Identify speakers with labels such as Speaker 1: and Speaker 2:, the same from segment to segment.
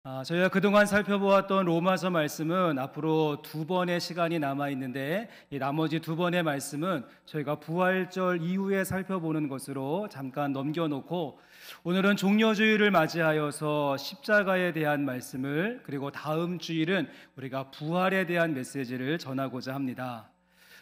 Speaker 1: 저희가 그동안 살펴보았던 로마서 말씀은 앞으로 두 번의 시간이 남아 있는데, 이 나머지 두 번의 말씀은 저희가 부활절 이후에 살펴보는 것으로 잠깐 넘겨놓고, 오늘은 종려주일을 맞이하여서 십자가에 대한 말씀을, 그리고 다음 주일은 우리가 부활에 대한 메시지를 전하고자 합니다.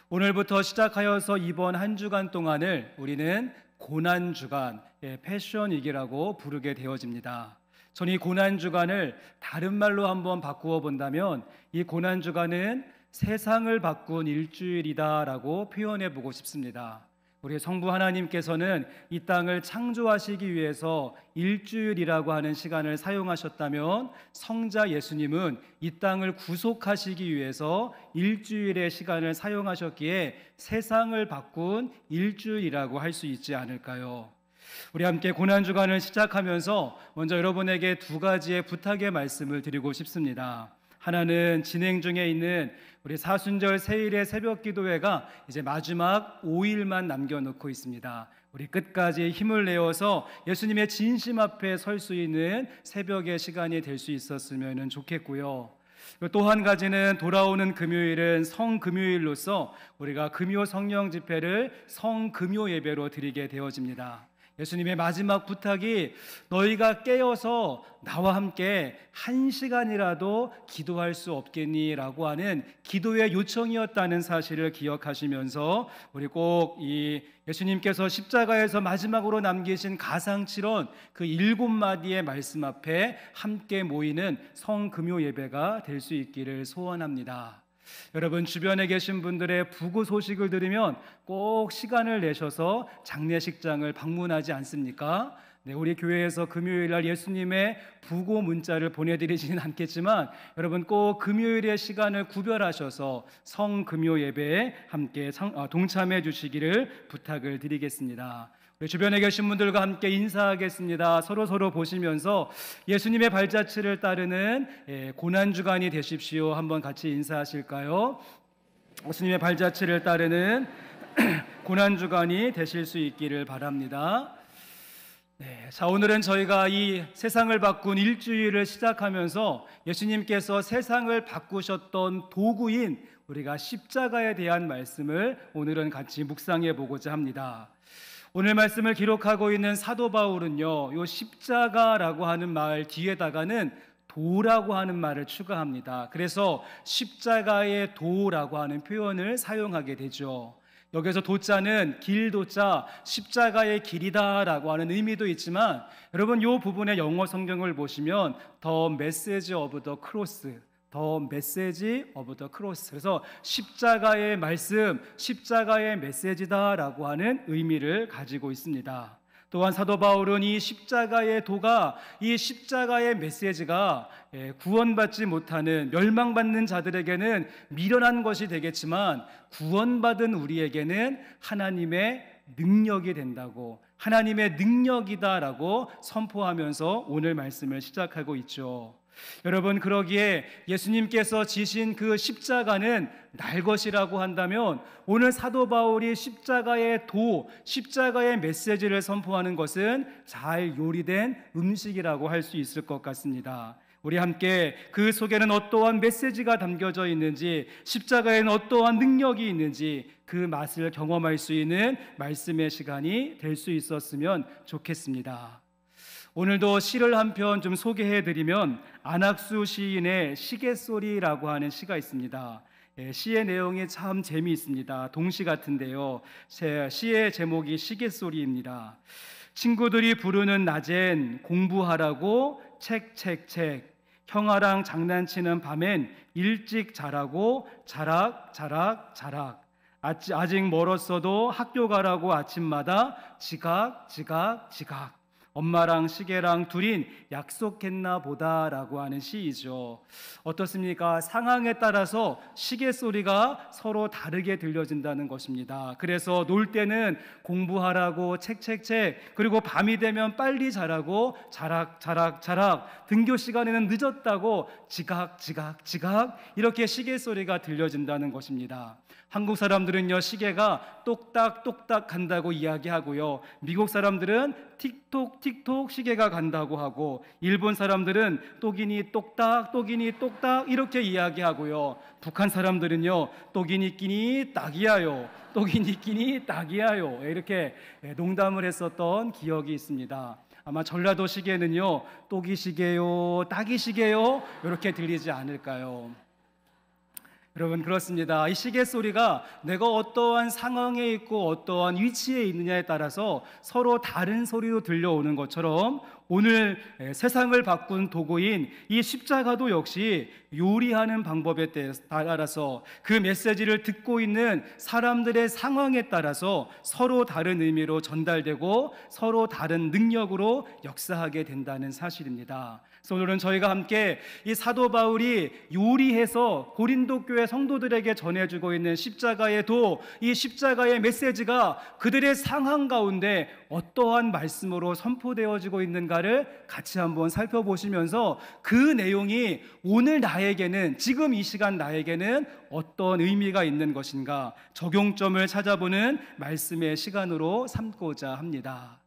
Speaker 1: 오늘부터 시작하여서 이번 한 주간 동안을 우리는 고난주간, 패션위기라고 부르게 되어집니다. 저는 이 고난주간을 다른 말로 한번 바꾸어 본다면, 이 고난주간은 세상을 바꾼 일주일이다라고 표현해 보고 싶습니다. 우리 성부 하나님께서는 이 땅을 창조하시기 위해서 일주일이라고 하는 시간을 사용하셨다면, 성자 예수님은 이 땅을 구속하시기 위해서 일주일의 시간을 사용하셨기에 세상을 바꾼 일주일이라고 할 수 있지 않을까요? 우리 함께 고난주간을 시작하면서 먼저 여러분에게 두 가지의 부탁의 말씀을 드리고 싶습니다. 하나는 진행 중에 있는 우리 사순절 세일의 새벽 기도회가 이제 마지막 5일만 남겨놓고 있습니다. 우리 끝까지 힘을 내어서 예수님의 진심 앞에 설 수 있는 새벽의 시간이 될 수 있었으면 좋겠고요. 또 한 가지는 돌아오는 금요일은 성금요일로서 우리가 금요 성령 집회를 성금요 예배로 드리게 되어집니다. 예수님의 마지막 부탁이 너희가 깨어서 나와 함께 한 시간이라도 기도할 수 없겠니? 라고 하는 기도의 요청이었다는 사실을 기억하시면서 우리 꼭 이 예수님께서 십자가에서 마지막으로 남기신 가상칠언 그 7마디의 말씀 앞에 함께 모이는 성금요 예배가 될 수 있기를 소원합니다. 여러분, 주변에 계신 분들의 부고 소식을 들으면 꼭 시간을 내셔서 장례식장을 방문하지 않습니까? 네, 우리 교회에서 금요일 날 예수님의 부고 문자를 보내드리지는 않겠지만, 여러분 꼭 금요일의 시간을 구별하셔서 성금요 예배에 함께 동참해 주시기를 부탁을 드리겠습니다. 우리 주변에 계신 분들과 함께 인사하겠습니다. 서로 보시면서 예수님의 발자취를 따르는 고난주간이 되십시오. 한번 같이 인사하실까요? 예수님의 발자취를 따르는 고난주간이 되실 수 있기를 바랍니다. 자, 오늘은 저희가 이 세상을 바꾼 일주일을 시작하면서 예수님께서 세상을 바꾸셨던 도구인 우리가 십자가에 대한 말씀을 오늘은 같이 묵상해 보고자 합니다. 오늘 말씀을 기록하고 있는 사도 바울은요, 요 십자가라고 하는 말 뒤에다가는 도라고 하는 말을 추가합니다. 그래서 십자가의 도라고 하는 표현을 사용하게 되죠. 여기서 도자는 길도자, 십자가의 길이다라고 하는 의미도 있지만, 여러분 이 부분의 영어 성경을 보시면 The Message of the Cross, The Message of the Cross, 그래서 십자가의 말씀, 십자가의 메시지다라고 하는 의미를 가지고 있습니다. 또한 사도 바울은 이 십자가의 도가, 이 십자가의 메시지가 구원받지 못하는 멸망받는 자들에게는 미련한 것이 되겠지만, 구원받은 우리에게는 하나님의 능력이 된다고, 하나님의 능력이다라고 선포하면서 오늘 말씀을 시작하고 있죠. 여러분, 그러기에 예수님께서 지신 그 십자가는 날 것이라고 한다면, 오늘 사도 바울이 십자가의 도, 십자가의 메시지를 선포하는 것은 잘 요리된 음식이라고 할 수 있을 것 같습니다. 우리 함께 그 속에는 어떠한 메시지가 담겨져 있는지, 십자가에는 어떠한 능력이 있는지 그 맛을 경험할 수 있는 말씀의 시간이 될 수 있었으면 좋겠습니다. 오늘도 시를 한 편 좀 소개해드리면, 안학수 시인의 시계소리라고 하는 시가 있습니다. 시의 내용이 참 재미있습니다. 동시 같은데요, 시의 제목이 시계소리입니다. 친구들이 부르는 낮엔 공부하라고 책 형아랑 장난치는 밤엔 일찍 자라고 자락 아직 멀었어도 학교 가라고 아침마다 지각 엄마랑 시계랑 둘인 약속했나 보다라고 하는 시이죠. 어떻습니까? 상황에 따라서 시계 소리가 서로 다르게 들려진다는 것입니다. 그래서 놀 때는 공부하라고 책, 그리고 밤이 되면 빨리 자라고 자락, 등교 시간에는 늦었다고 지각 이렇게 시계 소리가 들려진다는 것입니다. 한국 사람들은요, 시계가 똑딱 한다고 이야기하고요, 미국 사람들은 틱톡 톡틱톡 시계가 간다고 하고, 일본 사람들은 똑이니 똑딱 똑이니 똑딱 이렇게 이야기하고요. 북한 사람들은요 똑이니 끼니 딱이야요, 똑이니 끼니 딱이야요 이렇게 농담을 했었던 기억이 있습니다. 아마 전라도 시계는요 똑이 시계요 딱이 시계요 이렇게 들리지 않을까요? 여러분, 그렇습니다. 이 시계 소리가 내가 어떠한 상황에 있고 어떠한 위치에 있느냐에 따라서 서로 다른 소리로 들려오는 것처럼, 오늘 세상을 바꾼 도구인 이 십자가도 역시 요리하는 방법에 따라서, 그 메시지를 듣고 있는 사람들의 상황에 따라서 서로 다른 의미로 전달되고 서로 다른 능력으로 역사하게 된다는 사실입니다. 그래서 오늘은 저희가 함께 이 사도 바울이 요리해서 고린도 교회 성도들에게 전해주고 있는 십자가의 도, 이 십자가의 메시지가 그들의 상황 가운데 어떠한 말씀으로 선포되어지고 있는가를 같이 한번 살펴보시면서, 그 내용이 오늘 나에게는, 지금 이 시간 나에게는 어떤 의미가 있는 것인가, 적용점을 찾아보는 말씀의 시간으로 삼고자 합니다.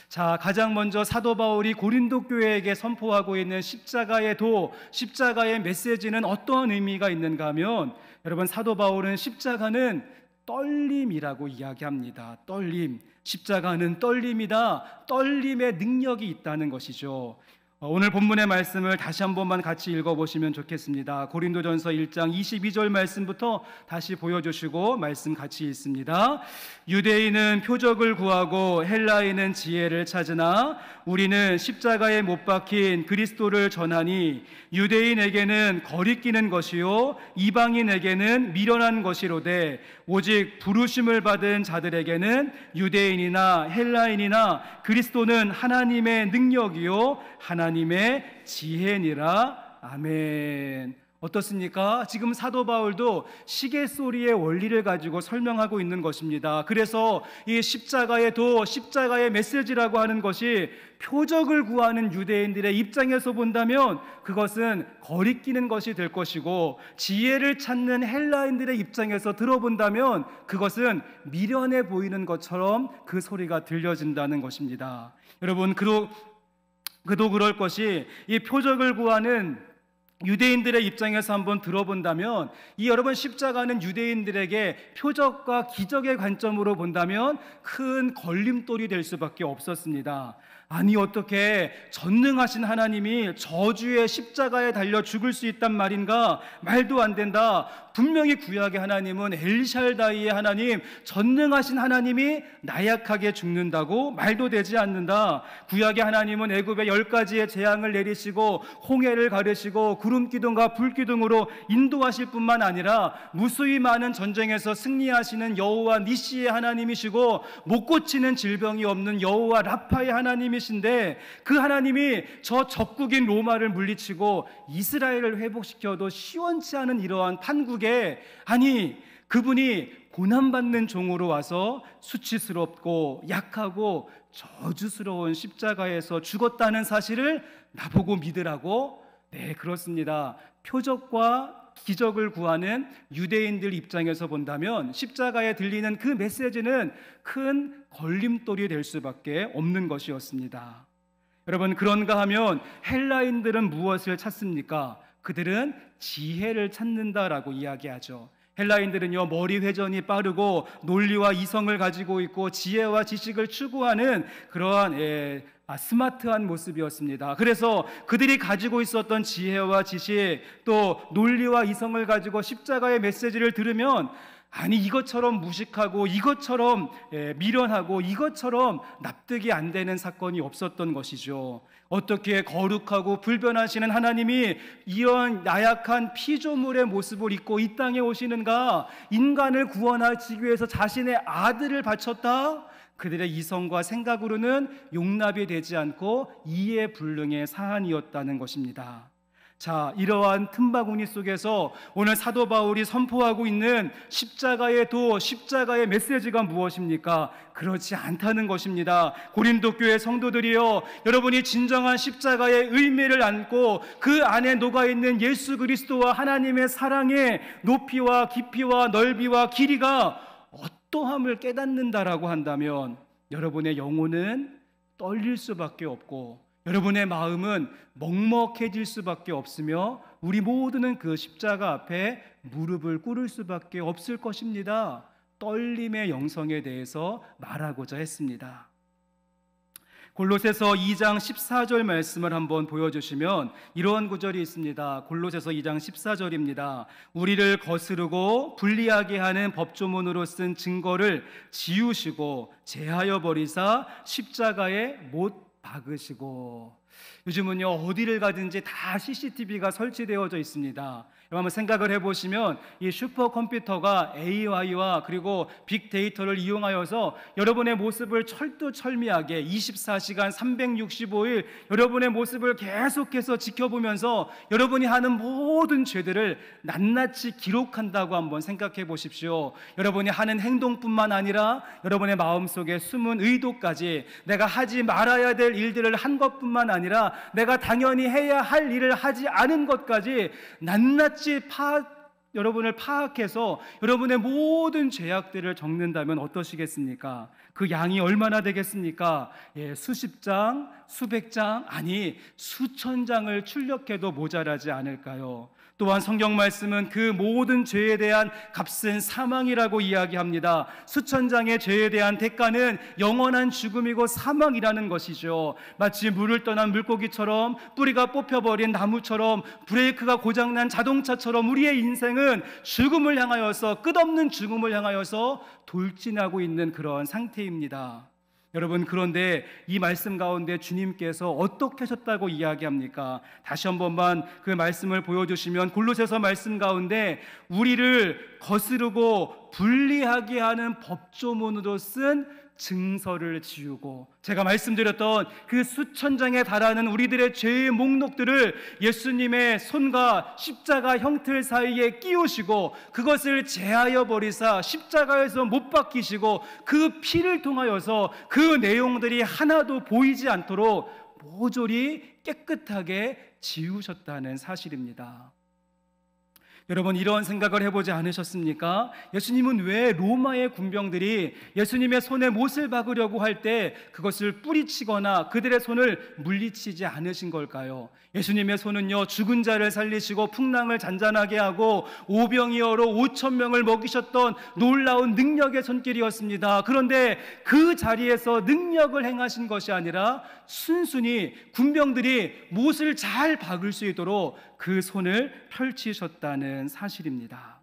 Speaker 1: 자, 가장 먼저 사도 바울이 고린도 교회에게 선포하고 있는 십자가의 도, 십자가의 메시지는 어떠한 의미가 있는가 하면, 여러분, 사도 바울은 십자가는 떨림이라고 이야기합니다. 떨림. 십자가는 떨림이다. 떨림의 능력이 있다는 것이죠. 오늘 본문의 말씀을 다시 한 번만 같이 읽어보시면 좋겠습니다. 고린도전서 1장 22절 말씀부터 다시 보여주시고 말씀 같이 읽습니다. 유대인은 표적을 구하고 헬라인은 지혜를 찾으나 우리는 십자가에 못 박힌 그리스도를 전하니 유대인에게는 거리끼는 것이요 이방인에게는 미련한 것이로되 오직 부르심을 받은 자들에게는 유대인이나 헬라인이나 그리스도는 하나님의 능력이요 하나님의 지혜니라. 아멘. 어떻습니까? 지금 사도 바울도 시계 소리의 원리를 가지고 설명하고 있는 것입니다. 그래서 이 십자가의 도, 십자가의 메시지라고 하는 것이 표적을 구하는 유대인들의 입장에서 본다면 그것은 거리끼는 것이 될 것이고, 지혜를 찾는 헬라인들의 입장에서 들어본다면 그것은 미련해 보이는 것처럼 그 소리가 들려진다는 것입니다. 여러분, 그도 그럴 것이, 이 표적을 구하는 유대인들의 입장에서 한번 들어본다면, 이 여러분 십자가는 유대인들에게 표적과 기적의 관점으로 본다면 큰 걸림돌이 될 수밖에 없었습니다. 아니, 어떻게 전능하신 하나님이 저주의 십자가에 달려 죽을 수 있단 말인가? 말도 안 된다. 분명히 구약의 하나님은 엘샬다이의 하나님, 전능하신 하나님이 나약하게 죽는다고? 말도 되지 않는다. 구약의 하나님은 애굽에 10가지의 재앙을 내리시고 홍해를 가르시고 구름기둥과 불기둥으로 인도하실 뿐만 아니라 무수히 많은 전쟁에서 승리하시는 여호와 니시의 하나님이시고 못 고치는 질병이 없는 여호와 라파의 하나님이신데, 그 하나님이 저 적국인 로마를 물리치고 이스라엘을 회복시켜도 시원치 않은 이러한 판국에, 아니, 그분이 고난받는 종으로 와서 수치스럽고 약하고 저주스러운 십자가에서 죽었다는 사실을 나보고 믿으라고? 네, 그렇습니다. 표적과 기적을 구하는 유대인들 입장에서 본다면 십자가에 들리는 그 메시지는 큰 걸림돌이 될 수밖에 없는 것이었습니다. 여러분, 그런가 하면 헬라인들은 무엇을 찾습니까? 그들은 지혜를 찾는다라고 이야기하죠. 헬라인들은요, 머리 회전이 빠르고 논리와 이성을 가지고 있고 지혜와 지식을 추구하는 그러한 스마트한 모습이었습니다. 그래서 그들이 가지고 있었던 지혜와 지식, 또 논리와 이성을 가지고 십자가의 메시지를 들으면, 아니, 이것처럼 무식하고 이것처럼 미련하고 이것처럼 납득이 안 되는 사건이 없었던 것이죠. 어떻게 거룩하고 불변하시는 하나님이 이런 나약한 피조물의 모습을 입고 이 땅에 오시는가? 인간을 구원하시기 위해서 자신의 아들을 바쳤다? 그들의 이성과 생각으로는 용납이 되지 않고 이해불능의 사안이었다는 것입니다. 자, 이러한 틈바구니 속에서 오늘 사도 바울이 선포하고 있는 십자가의 도, 십자가의 메시지가 무엇입니까? 그렇지 않다는 것입니다. 고린도 교회 성도들이여, 여러분이 진정한 십자가의 의미를 안고 그 안에 녹아있는 예수 그리스도와 하나님의 사랑의 높이와 깊이와 넓이와 길이가 어떠함을 깨닫는다라고 한다면 여러분의 영혼은 떨릴 수밖에 없고 여러분의 마음은 먹먹해질 수밖에 없으며 우리 모두는 그 십자가 앞에 무릎을 꿇을 수밖에 없을 것입니다. 떨림의 영성에 대해서 말하고자 했습니다. 골로새서 2장 14절 말씀을 한번 보여주시면 이러한 구절이 있습니다. 골로새서 2장 14절입니다. 우리를 거스르고 불리하게 하는 법조문으로 쓴 증거를 지우시고 제하여 버리사 십자가에 못 박으시고. 요즘은요 어디를 가든지 다 CCTV가 설치되어져 있습니다. 여러분 생각을 해보시면 이 슈퍼컴퓨터가 AI와 그리고 빅데이터를 이용하여서 여러분의 모습을 철두철미하게 24시간 365일 여러분의 모습을 계속해서 지켜보면서 여러분이 하는 모든 죄들을 낱낱이 기록한다고 한번 생각해 보십시오. 여러분이 하는 행동뿐만 아니라 여러분의 마음속에 숨은 의도까지, 내가 하지 말아야 될 일들을 한 것뿐만 아니라 내가 당연히 해야 할 일을 하지 않은 것까지 낱낱이 여러분을 파악해서 여러분의 모든 죄악들을 적는다면 어떠시겠습니까? 그 양이 얼마나 되겠습니까? 수십 장, 수백 장, 아니 수천 장을 출력해도 모자라지 않을까요? 또한 성경 말씀은 그 모든 죄에 대한 값은 사망이라고 이야기합니다. 수천 장의 죄에 대한 대가는 영원한 죽음이고 사망이라는 것이죠. 마치 물을 떠난 물고기처럼, 뿌리가 뽑혀버린 나무처럼, 브레이크가 고장난 자동차처럼 우리의 인생은 죽음을 향하여서, 끝없는 죽음을 향하여서 돌진하고 있는 그런 상태입니다. 여러분, 그런데 이 말씀 가운데 주님께서 어떻게 하셨다고 이야기합니까? 다시 한 번만 그 말씀을 보여주시면 골로새서 말씀 가운데 우리를 거스르고 불리하게 하는 법조문으로 쓴 증서를 지우고, 제가 말씀드렸던 그 수천 장에 달하는 우리들의 죄의 목록들을 예수님의 손과 십자가 형틀 사이에 끼우시고 그것을 제하여 버리사 십자가에서 못 박히시고 그 피를 통하여서 그 내용들이 하나도 보이지 않도록 모조리 깨끗하게 지우셨다는 사실입니다. 여러분, 이런 생각을 해보지 않으셨습니까? 예수님은 왜 로마의 군병들이 예수님의 손에 못을 박으려고 할 때 그것을 뿌리치거나 그들의 손을 물리치지 않으신 걸까요? 예수님의 손은요, 죽은 자를 살리시고 풍랑을 잔잔하게 하고 오병이어로 5천 명을 먹이셨던 놀라운 능력의 손길이었습니다. 그런데 그 자리에서 능력을 행하신 것이 아니라 순순히 군병들이 못을 잘 박을 수 있도록 그 손을 펼치셨다는 사실입니다.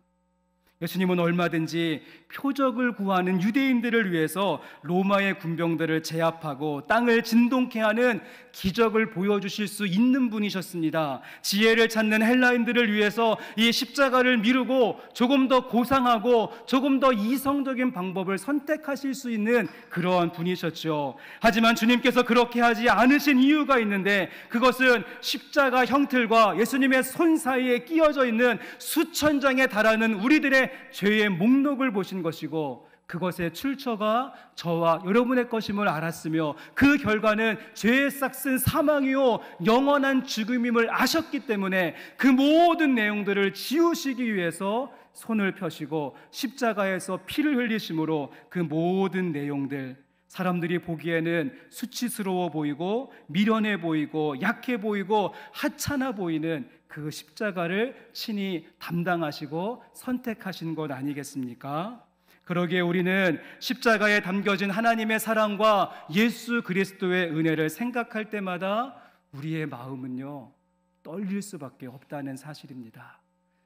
Speaker 1: 예수님은 얼마든지 표적을 구하는 유대인들을 위해서 로마의 군병들을 제압하고 땅을 진동케 하는 기적을 보여주실 수 있는 분이셨습니다. 지혜를 찾는 헬라인들을 위해서 이 십자가를 미루고 조금 더 고상하고 조금 더 이성적인 방법을 선택하실 수 있는 그러한 분이셨죠. 하지만 주님께서 그렇게 하지 않으신 이유가 있는데, 그것은 십자가 형틀과 예수님의 손 사이에 끼어져 있는 수천 장에 달하는 우리들의 죄의 목록을 보신 것이고, 그것의 출처가 저와 여러분의 것임을 알았으며 그 결과는 죄의 싹슨 사망이요 영원한 죽음임을 아셨기 때문에 그 모든 내용들을 지우시기 위해서 손을 펴시고 십자가에서 피를 흘리심으로 그 모든 내용들, 사람들이 보기에는 수치스러워 보이고 미련해 보이고 약해 보이고 하찮아 보이는 그 십자가를 친히 담당하시고 선택하신 것 아니겠습니까? 그러기에 우리는 십자가에 담겨진 하나님의 사랑과 예수 그리스도의 은혜를 생각할 때마다 우리의 마음은요, 떨릴 수밖에 없다는 사실입니다.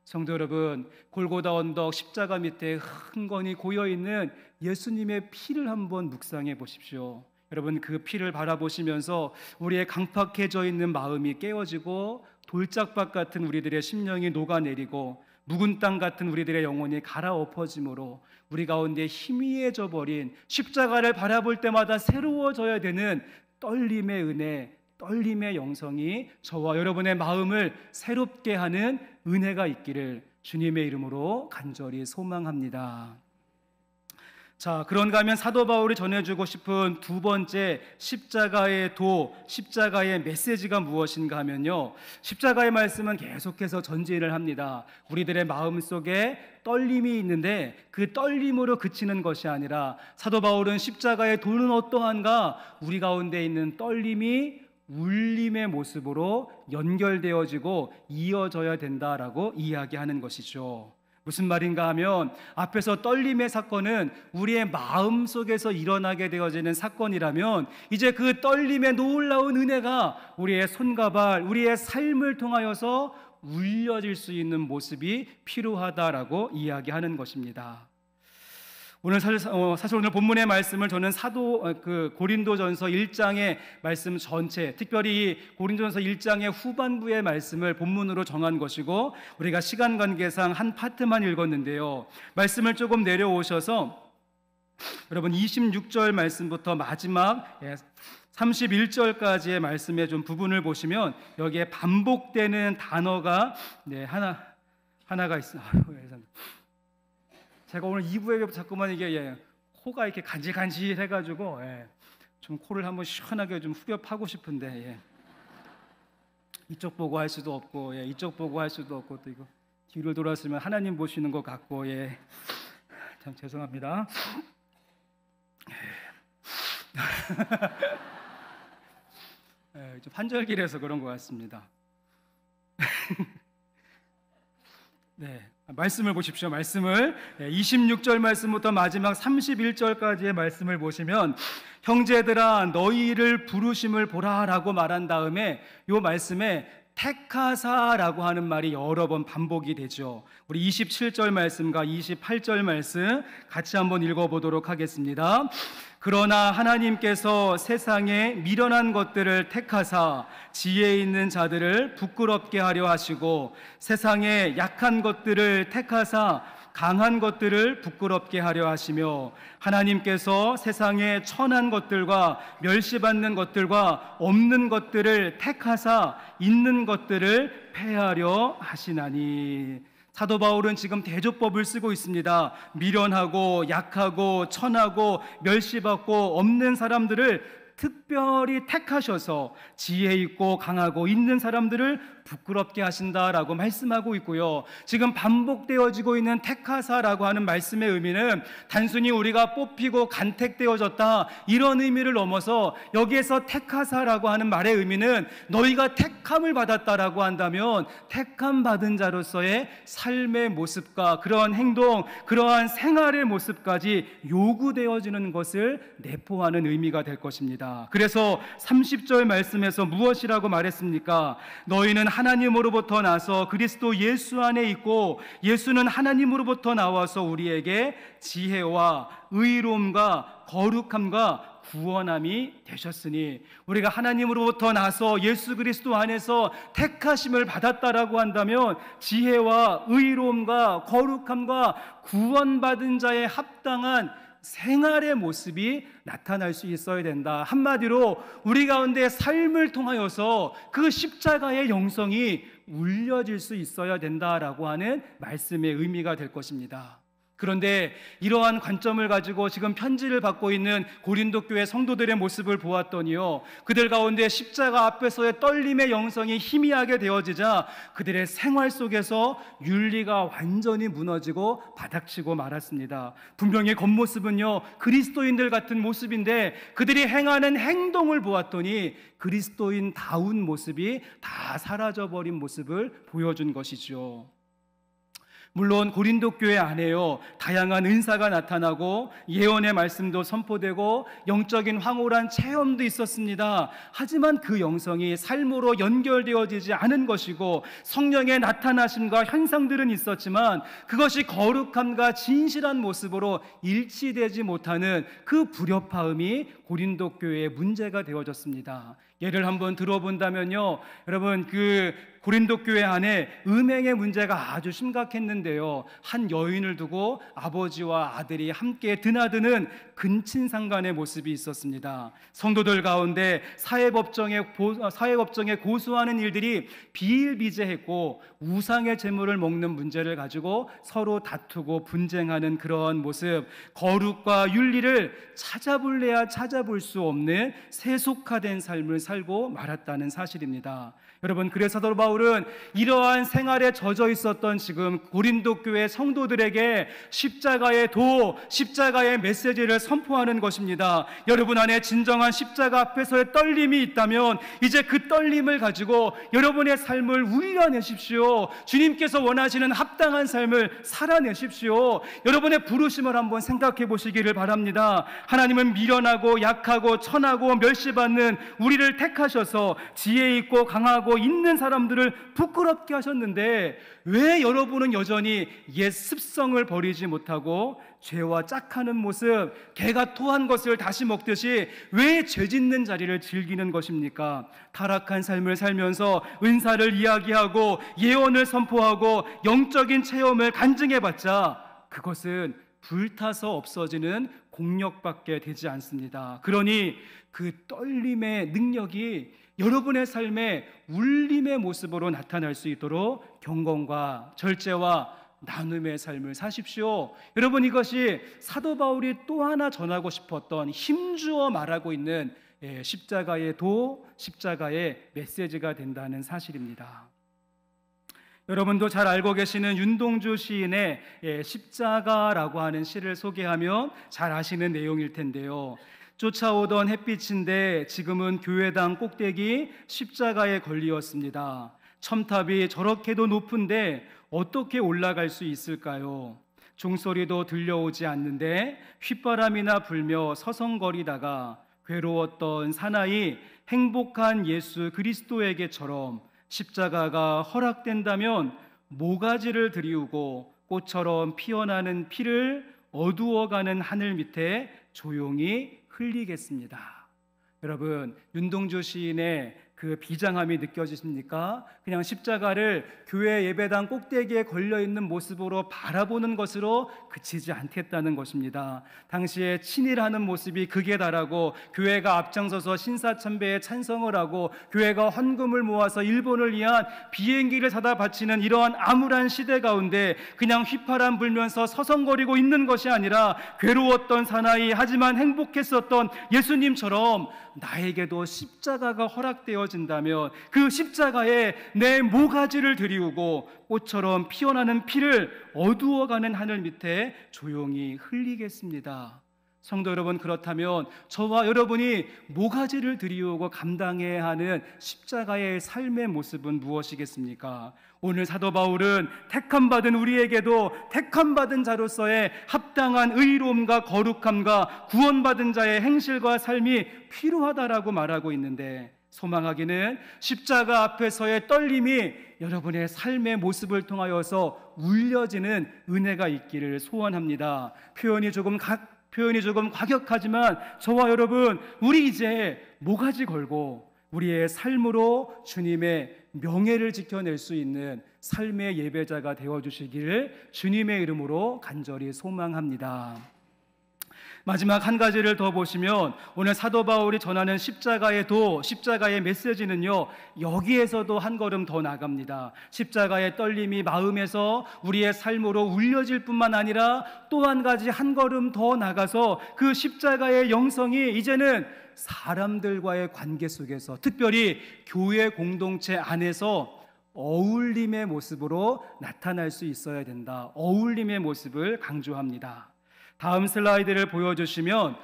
Speaker 1: 성도 여러분, 골고다 언덕 십자가 밑에 흥건히 고여있는 예수님의 피를 한번 묵상해 보십시오. 여러분, 그 피를 바라보시면서 우리의 강팍해져 있는 마음이 깨어지고 돌짝밭 같은 우리들의 심령이 녹아내리고 묵은 땅 같은 우리들의 영혼이 갈아엎어짐으로 우리 가운데 희미해져 버린, 십자가를 바라볼 때마다 새로워져야 되는 떨림의 은혜, 떨림의 영성이 저와 여러분의 마음을 새롭게 하는 은혜가 있기를 주님의 이름으로 간절히 소망합니다. 자, 그런가 하면 사도 바울이 전해주고 싶은 두 번째 십자가의 도, 십자가의 메시지가 무엇인가 하면요, 십자가의 말씀은 계속해서 전진을 합니다. 우리들의 마음속에 떨림이 있는데 그 떨림으로 그치는 것이 아니라 사도 바울은 십자가의 도는 어떠한가, 우리 가운데 있는 떨림이 울림의 모습으로 연결되어지고 이어져야 된다라고 이야기하는 것이죠. 무슨 말인가 하면 앞에서 떨림의 사건은 우리의 마음 속에서 일어나게 되어지는 사건이라면 이제 그 떨림의 놀라운 은혜가 우리의 손과 발, 우리의 삶을 통하여서 울려질 수 있는 모습이 필요하다라고 이야기하는 것입니다. 오늘 사실 오늘 본문의 말씀을 저는 고린도전서 1장의 말씀 전체, 특별히 고린도전서 1장의 후반부의 말씀을 본문으로 정한 것이고, 우리가 시간 관계상 한 파트만 읽었는데요, 말씀을 조금 내려오셔서 여러분 26절 말씀부터 마지막 31절까지의 말씀의 좀 부분을 보시면 여기에 반복되는 단어가 하나가 있어요. 제가 오늘 2부에 자꾸만 이게 코가 이렇게 간질간질해가지고 좀 코를 한번 시원하게 좀 후벼 파고 싶은데 이쪽 보고 할 수도 없고 이쪽 보고 할 수도 없고, 또 이거 뒤를 돌았으면 하나님 보시는 것 같고 참 죄송합니다. 좀 환절기라서 그런 것 같습니다. 네, 말씀을 보십시오. 말씀을 26절 말씀부터 마지막 31절까지의 말씀을 보시면, 형제들아 너희를 부르심을 보라라고 말한 다음에 이 말씀에 택하사라고 하는 말이 여러 번 반복이 되죠. 우리 27절 말씀과 28절 말씀 같이 한번 읽어보도록 하겠습니다. 그러나 하나님께서 세상에 미련한 것들을 택하사 지혜 있는 자들을 부끄럽게 하려 하시고, 세상에 약한 것들을 택하사 강한 것들을 부끄럽게 하려 하시며, 하나님께서 세상에 천한 것들과 멸시받는 것들과 없는 것들을 택하사 있는 것들을 폐하려 하시나니. 사도 바울은 지금 대조법을 쓰고 있습니다. 미련하고 약하고 천하고 멸시받고 없는 사람들을 특별히 택하셔서 지혜 있고 강하고 있는 사람들을 부끄럽게 하신다라고 말씀하고 있고요. 지금 반복되어지고 있는 택하사라고 하는 말씀의 의미는 단순히 우리가 뽑히고 간택되어졌다 이런 의미를 넘어서, 여기에서 택하사라고 하는 말의 의미는 너희가 택함을 받았다라고 한다면 택함 받은 자로서의 삶의 모습과 그러한 행동, 그러한 생활의 모습까지 요구되어지는 것을 내포하는 의미가 될 것입니다. 그래서 30절 말씀에서 무엇이라고 말했습니까? 너희는 하나님으로부터 나서 그리스도 예수 안에 있고, 예수는 하나님으로부터 나와서 우리에게 지혜와 의로움과 거룩함과 구원함이 되셨으니, 우리가 하나님으로부터 나서 예수 그리스도 안에서 택하심을 받았다라고 한다면 지혜와 의로움과 거룩함과 구원받은 자의 합당한 생활의 모습이 나타날 수 있어야 된다. 한마디로 우리 가운데 삶을 통하여서 그 십자가의 영성이 울려질 수 있어야 된다라고 하는 말씀의 의미가 될 것입니다. 그런데 이러한 관점을 가지고 지금 편지를 받고 있는 고린도 교회 성도들의 모습을 보았더니요, 그들 가운데 십자가 앞에서의 떨림의 영성이 희미하게 되어지자 그들의 생활 속에서 윤리가 완전히 무너지고 바닥치고 말았습니다. 분명히 겉모습은요 그리스도인들 같은 모습인데 그들이 행하는 행동을 보았더니 그리스도인다운 모습이 다 사라져버린 모습을 보여준 것이죠. 물론 고린도 교회 안에요 다양한 은사가 나타나고 예언의 말씀도 선포되고 영적인 황홀한 체험도 있었습니다. 하지만 그 영성이 삶으로 연결되어지지 않은 것이고, 성령의 나타나심과 현상들은 있었지만 그것이 거룩함과 진실한 모습으로 일치되지 못하는 그 불협화음이 고린도 교회의 문제가 되어졌습니다. 예를 한번 들어본다면요, 여러분 그 고린도 교회 안에 음행의 문제가 아주 심각했는데요. 한 여인을 두고 아버지와 아들이 함께 드나드는 근친상간의 모습이 있었습니다. 성도들 가운데 사회법정에 고소하는 일들이 비일비재했고 우상의 재물을 먹는 문제를 가지고 서로 다투고 분쟁하는 그런 모습, 거룩과 윤리를 찾아볼래야 찾아볼 수 없는 세속화된 삶을 살고 말았다는 사실입니다. 여러분, 그래서 사도 바울은 이러한 생활에 젖어 있었던 지금 고린도 교회 성도들에게 십자가의 도, 십자가의 메시지를 선포하는 것입니다. 여러분 안에 진정한 십자가 앞에서의 떨림이 있다면 이제 그 떨림을 가지고 여러분의 삶을 울려내십시오. 주님께서 원하시는 합당한 삶을 살아내십시오. 여러분의 부르심을 한번 생각해 보시기를 바랍니다. 하나님은 미련하고 약하고 천하고 멸시받는 우리를 택하셔서 지혜 있고 강하고 있는 사람들을 부끄럽게 하셨는데 왜 여러분은 여전히 옛 습성을 버리지 못하고 죄와 짝하는 모습, 개가 토한 것을 다시 먹듯이 왜 죄짓는 자리를 즐기는 것입니까? 타락한 삶을 살면서 은사를 이야기하고 예언을 선포하고 영적인 체험을 간증해봤자 그것은 불타서 없어지는 공력밖에 되지 않습니다. 그러니 그 떨림의 능력이 여러분의 삶에 울림의 모습으로 나타날 수 있도록 경건과 절제와 나눔의 삶을 사십시오. 여러분, 이것이 사도 바울이 또 하나 전하고 싶었던 힘주어 말하고 있는 십자가의 도, 십자가의 메시지가 된다는 사실입니다. 여러분도 잘 알고 계시는 윤동주 시인의 십자가라고 하는 시를 소개하면 잘 아시는 내용일 텐데요. 쫓아오던 햇빛인데 지금은 교회당 꼭대기 십자가에 걸리었습니다. 첨탑이 저렇게도 높은데 어떻게 올라갈 수 있을까요? 종소리도 들려오지 않는데 휘바람이나 불며 서성거리다가 괴로웠던 사나이 행복한 예수 그리스도에게처럼 십자가가 허락된다면 모가지를 들이우고 꽃처럼 피어나는 피를 어두워가는 하늘 밑에 조용히 흘리겠습니다. 여러분, 윤동주 시인의 그 비장함이 느껴지십니까? 그냥 십자가를 교회 예배당 꼭대기에 걸려있는 모습으로 바라보는 것으로 그치지 않겠다는 것입니다. 당시에 친일하는 모습이 극에 달하고 교회가 앞장서서 신사참배에 찬성을 하고 교회가 헌금을 모아서 일본을 위한 비행기를 사다 바치는 이러한 암울한 시대 가운데 그냥 휘파람 불면서 서성거리고 있는 것이 아니라 괴로웠던 사나이 하지만 행복했었던 예수님처럼 나에게도 십자가가 허락되어진다면 그 십자가에 내 모가지를 들이우고 꽃처럼 피어나는 피를 어두워가는 하늘 밑에 조용히 흘리겠습니다. 성도 여러분, 그렇다면 저와 여러분이 모가지를 들이우고 감당해야 하는 십자가의 삶의 모습은 무엇이겠습니까? 오늘 사도 바울은 택함받은 우리에게도 택함받은 자로서의 합당한 의로움과 거룩함과 구원받은 자의 행실과 삶이 필요하다라고 말하고 있는데, 소망하기는 십자가 앞에서의 떨림이 여러분의 삶의 모습을 통하여서 울려지는 은혜가 있기를 소원합니다. 표현이 조금 과격하지만 저와 여러분, 우리 이제 모가지 걸고 우리의 삶으로 주님의 명예를 지켜낼 수 있는 삶의 예배자가 되어주시기를 주님의 이름으로 간절히 소망합니다. 마지막 한 가지를 더 보시면 오늘 사도 바울이 전하는 십자가의 도, 십자가의 메시지는요, 여기에서도 한 걸음 더 나갑니다. 십자가의 떨림이 마음에서 우리의 삶으로 울려질 뿐만 아니라 또 한 가지 한 걸음 더 나가서 그 십자가의 영성이 이제는 사람들과의 관계 속에서, 특별히 교회 공동체 안에서 어울림의 모습으로 나타날 수 있어야 된다. 어울림의 모습을 강조합니다. 다음 슬라이드를 보여주시면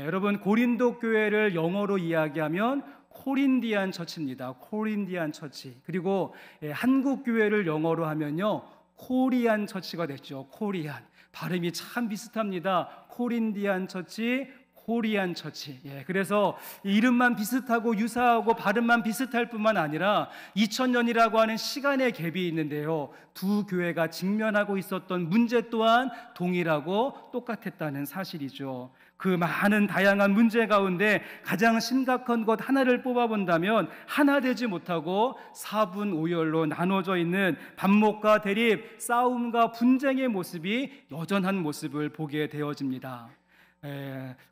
Speaker 1: 여러분, 고린도 교회를 영어로 이야기하면 코린디안 처치입니다. 코린디안 처치. 그리고 한국 교회를 영어로 하면요, 코리안 처치가 됐죠. 코리안. 발음이 참 비슷합니다. 코린디안 처치, 코리안 처치. 그래서 이름만 비슷하고 유사하고 발음만 비슷할 뿐만 아니라 2000년이라고 하는 시간의 갭이 있는데요, 두 교회가 직면하고 있었던 문제 또한 동일하고 똑같았다는 사실이죠. 그 많은 다양한 문제 가운데 가장 심각한 것 하나를 뽑아본다면 하나 되지 못하고 사분오열로 나눠져 있는 반목과 대립, 싸움과 분쟁의 모습이 여전한 모습을 보게 되어집니다.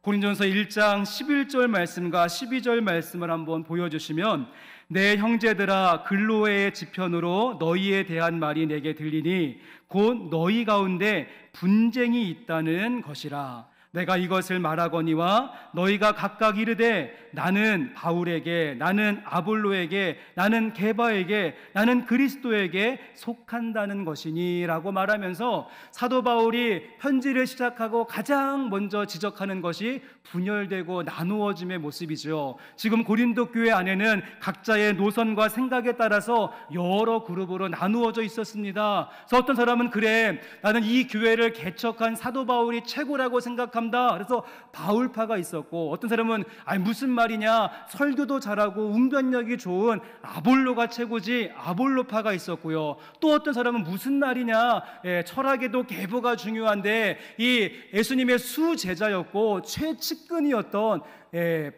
Speaker 1: 고린도전서 1장 11절 말씀과 12절 말씀을 한번 보여주시면, 내 형제들아, 근로의 지편으로 너희에 대한 말이 내게 들리니 곧 너희 가운데 분쟁이 있다는 것이라. 내가 이것을 말하거니와 너희가 각각 이르되 나는 바울에게, 나는 아볼로에게, 나는 게바에게, 나는 그리스도에게 속한다는 것이니 라고 말하면서 사도 바울이 편지를 시작하고 가장 먼저 지적하는 것이 분열되고 나누어짐의 모습이죠. 지금 고린도 교회 안에는 각자의 노선과 생각에 따라서 여러 그룹으로 나누어져 있었습니다. 그래서 어떤 사람은 그래, 나는 이 교회를 개척한 사도 바울이 최고라고 생각합니다. 그래서 바울파가 있었고, 어떤 사람은 아니 무슨 말이냐, 설교도 잘하고 웅변력이 좋은 아볼로가 최고지, 아볼로파가 있었고요. 또 어떤 사람은 무슨 말이냐, 철학에도 계보가 중요한데 이 예수님의 수제자였고 최측근이었던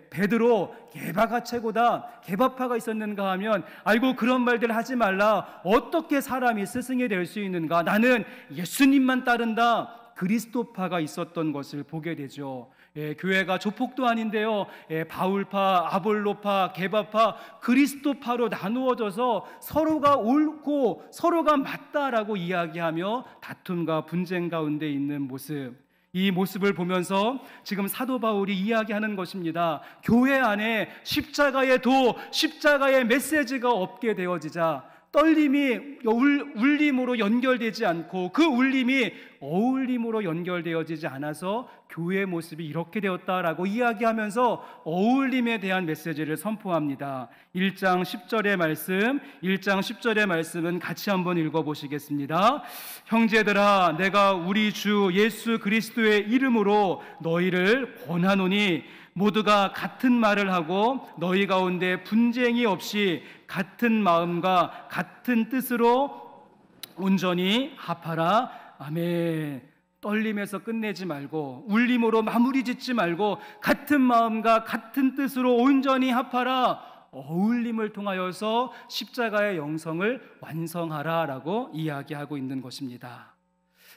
Speaker 1: 베드로, 게바가 최고다, 게바파가 있었는가 하면, 아이고 그런 말들 하지 말라, 어떻게 사람이 스승이 될 수 있는가, 나는 예수님만 따른다, 그리스도파가 있었던 것을 보게 되죠. 교회가 조폭도 아닌데요, 바울파, 아볼로파, 게바파, 그리스도파로 나누어져서 서로가 옳고 서로가 맞다라고 이야기하며 다툼과 분쟁 가운데 있는 모습, 이 모습을 보면서 지금 사도 바울이 이야기하는 것입니다. 교회 안에 십자가의 도, 십자가의 메시지가 없게 되어지자 떨림이 울림으로 연결되지 않고 그 울림이 어울림으로 연결되어지지 않아서 교회의 모습이 이렇게 되었다라고 이야기하면서 어울림에 대한 메시지를 선포합니다. 1장 10절의 말씀은 같이 한번 읽어보시겠습니다. 형제들아, 내가 우리 주 예수 그리스도의 이름으로 너희를 권하노니 모두가 같은 말을 하고 너희 가운데 분쟁이 없이 같은 마음과 같은 뜻으로 온전히 합하라. 아멘. 떨림에서 끝내지 말고, 울림으로 마무리 짓지 말고, 같은 마음과 같은 뜻으로 온전히 합하라. 어울림을 통하여서 십자가의 영성을 완성하라라고 이야기하고 있는 것입니다.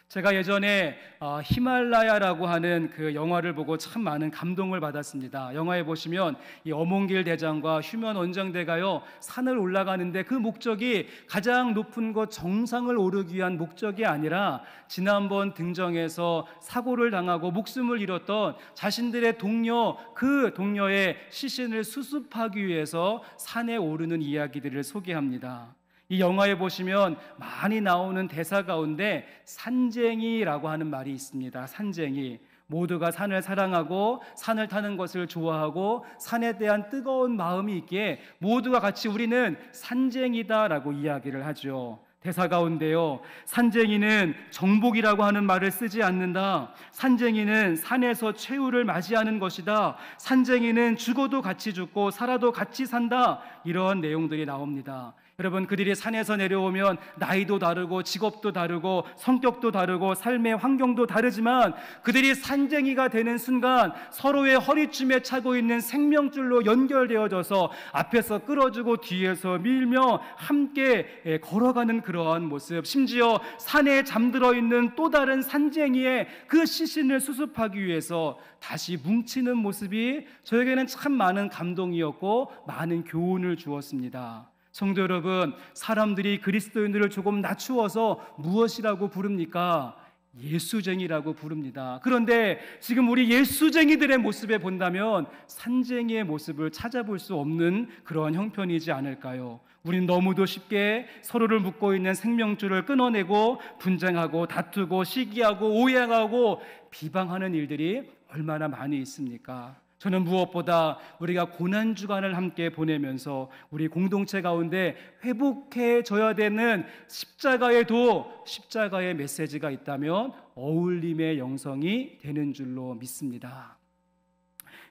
Speaker 1: 제가 예전에 히말라야라고 하는 그 영화를 보고 참 많은 감동을 받았습니다. 영화에 보시면 이 어몽길 대장과 휴면 원정대가요 산을 올라가는데 그 목적이 가장 높은 곳 정상을 오르기 위한 목적이 아니라 지난번 등정에서 사고를 당하고 목숨을 잃었던 자신들의 동료, 그 동료의 시신을 수습하기 위해서 산에 오르는 이야기들을 소개합니다. 이 영화에 보시면 많이 나오는 대사 가운데 산쟁이라고 하는 말이 있습니다. 산쟁이. 모두가 산을 사랑하고 산을 타는 것을 좋아하고 산에 대한 뜨거운 마음이 있기에 모두가 같이 우리는 산쟁이다라고 이야기를 하죠. 대사 가운데요, 산쟁이는 정복이라고 하는 말을 쓰지 않는다. 산쟁이는 산에서 최후를 맞이하는 것이다. 산쟁이는 죽어도 같이 죽고 살아도 같이 산다. 이런 내용들이 나옵니다. 여러분, 그들이 산에서 내려오면 나이도 다르고 직업도 다르고 성격도 다르고 삶의 환경도 다르지만 그들이 산쟁이가 되는 순간 서로의 허리춤에 차고 있는 생명줄로 연결되어져서 앞에서 끌어주고 뒤에서 밀며 함께 걸어가는 그러한 모습, 심지어 산에 잠들어 있는 또 다른 산쟁이의 그 시신을 수습하기 위해서 다시 뭉치는 모습이 저에게는 참 많은 감동이었고 많은 교훈을 주었습니다. 성도 여러분, 사람들이 그리스도인들을 조금 낮추어서 무엇이라고 부릅니까? 예수쟁이라고 부릅니다. 그런데 지금 우리 예수쟁이들의 모습에 본다면 산쟁이의 모습을 찾아볼 수 없는 그러한 형편이지 않을까요? 우린 너무도 쉽게 서로를 묶고 있는 생명줄을 끊어내고 분쟁하고 다투고 시기하고 오해하고 비방하는 일들이 얼마나 많이 있습니까? 저는 무엇보다 우리가 고난주간을 함께 보내면서 우리 공동체 가운데 회복해져야 되는 십자가의 도, 십자가의 메시지가 있다면 어울림의 영성이 되는 줄로 믿습니다.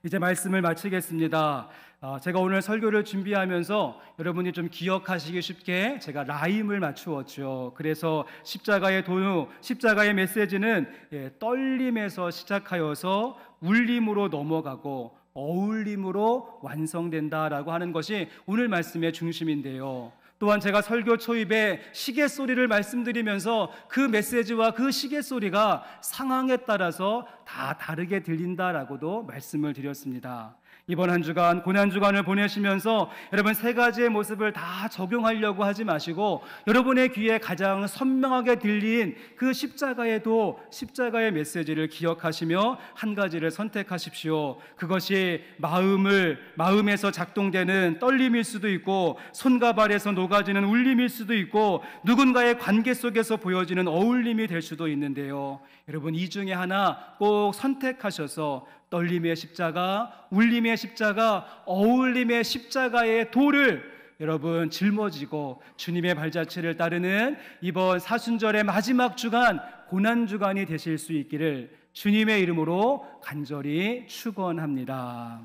Speaker 1: 이제 말씀을 마치겠습니다. 제가 오늘 설교를 준비하면서 여러분이 좀 기억하시기 쉽게 제가 라임을 맞추었죠. 그래서 십자가의 도누, 십자가의 메시지는 떨림에서 시작하여서 울림으로 넘어가고 어울림으로 완성된다라고 하는 것이 오늘 말씀의 중심인데요. 또한 제가 설교 초입에 시계 소리를 말씀드리면서 그 메시지와 그 시계 소리가 상황에 따라서 다 다르게 들린다라고도 말씀을 드렸습니다. 이번 한 주간 고난 주간을 보내시면서 여러분 세 가지의 모습을 다 적용하려고 하지 마시고 여러분의 귀에 가장 선명하게 들린 그 십자가의 십자가의 메시지를 기억하시며 한 가지를 선택하십시오. 그것이 마음에서 작동되는 떨림일 수도 있고 손과 발에서 녹아지는 울림일 수도 있고 누군가의 관계 속에서 보여지는 어울림이 될 수도 있는데요. 여러분 이 중에 하나 꼭 선택하셔서 떨림의 십자가, 울림의 십자가, 어울림의 십자가의 도를 여러분 짊어지고 주님의 발자취를 따르는 이번 사순절의 마지막 주간, 고난 주간이 되실 수 있기를 주님의 이름으로 간절히 축원합니다.